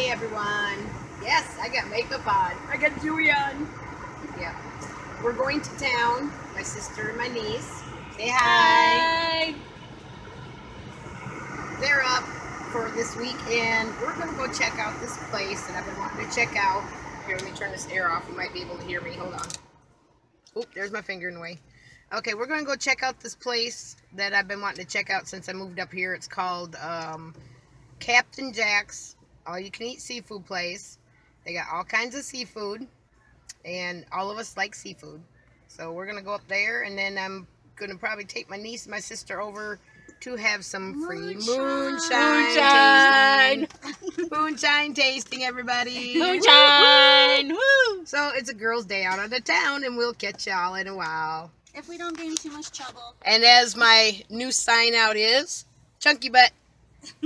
Hey everyone. Yes, I got makeup on. I got jewelry on. Yeah. We're going to town. My sister and my niece. Say hi. Hi. They're up for this weekend. We're going to go check out this place that I've been wanting to check out. Here, let me turn this air off. You might be able to hear me. Hold on. Oop, there's my finger in the way. Okay, we're going to go check out this place that I've been wanting to check out since I moved up here. It's called Captain Jack's all-you-can-eat seafood place. They got all kinds of seafood, and all of us like seafood. So we're going to go up there, and then I'm going to probably take my niece and my sister over to have some free moonshine tasting. Moonshine tasting, everybody. Moonshine. Woo! So it's a girls' day out of the town, and we'll catch y'all in a while. If we don't get in too much trouble. And as my new sign out is, Chunky Butt,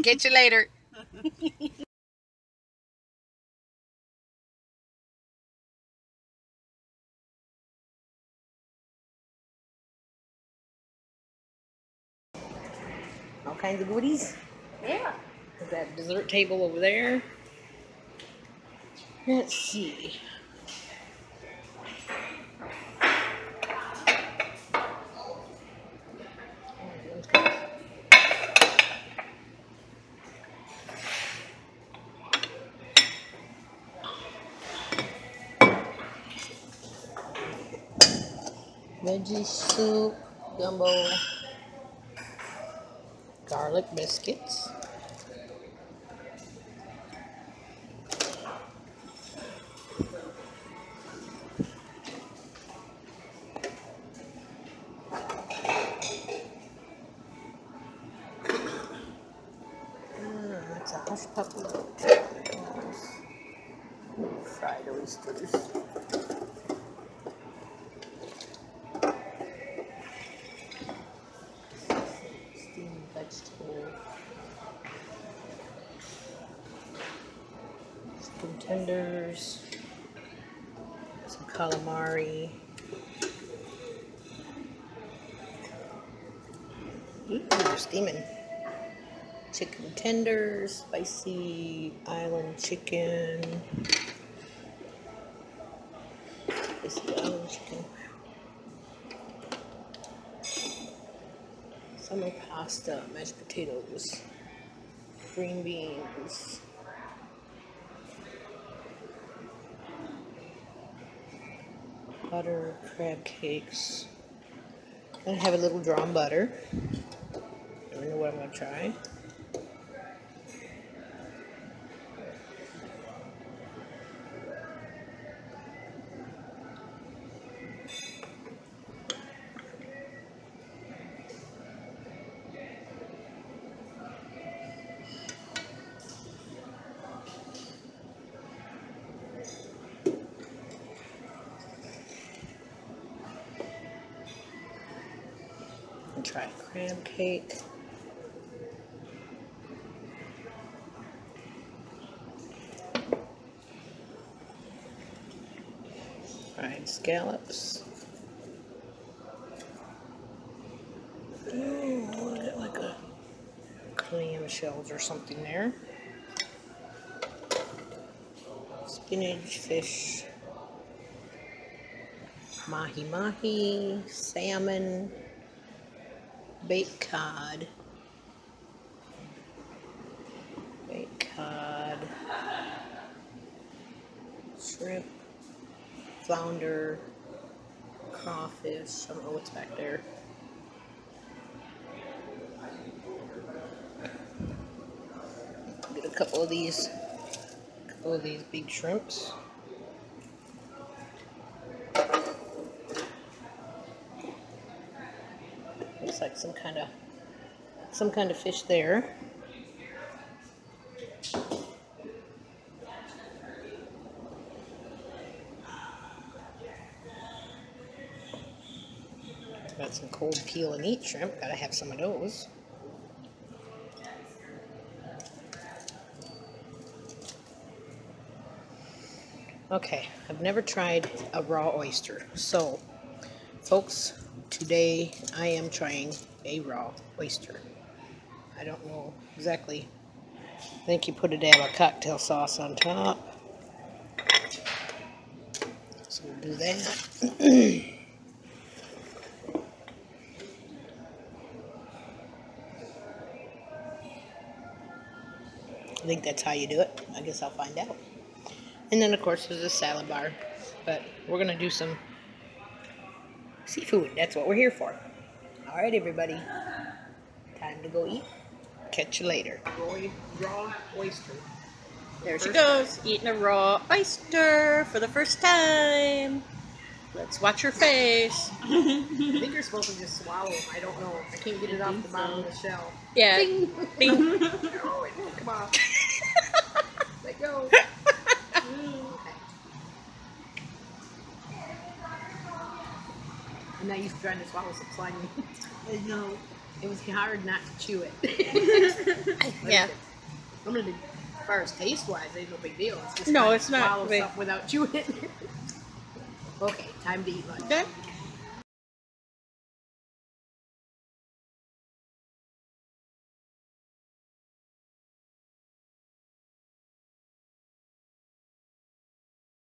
catch you later. All kinds of goodies. Yeah. There's that dessert table over there. Let's see. Veggie soup, gumbo, garlic biscuits. That's a hush puppy. Fried oysters. Steamed vegetable. Chicken tenders. Some calamari. Ooh, they're steaming. Chicken tenders, spicy island chicken. Spicy island chicken. Summer pasta, mashed potatoes, green beans. Butter, crab cakes. I'm gonna have a little drawn butter. I don't know what I'm gonna try. And try a crab cake. Fried scallops. Ooh, got like a clam shells or something there. Spinach, fish, mahi-mahi, salmon, baked cod, shrimp, flounder, crawfish. I don't know what's back there. Get a couple of these big shrimps. Looks like some kind of fish there. Got some cold peel and eat shrimp. Gotta have some of those. Okay, I've never tried a raw oyster. So, folks, today I am trying a raw oyster. I don't know exactly I think you put a dab of cocktail sauce on top. So we'll do that. I think that's how you do it. I guess I'll find out. And then, of course, there's a salad bar. But we're going to do some seafood. That's what we're here for. All right, everybody. Time to go eat. Catch you later. Raw oyster. There she goes, eating a raw oyster for the first time. Let's watch her face. I think you're supposed to just swallow them. I don't know. I can't get it off the bottom of the shell. Yeah. Ding. Ding. Oh, it won't come off. Let go. I'm not used to trying to swallow some slimy. I know. It was hard not to chew it. Yeah. I'm gonna do, as far as taste-wise, ain't no big deal. It's just No, trying to it's not swallow big. something without chewing it. Okay, time to eat lunch. Okay.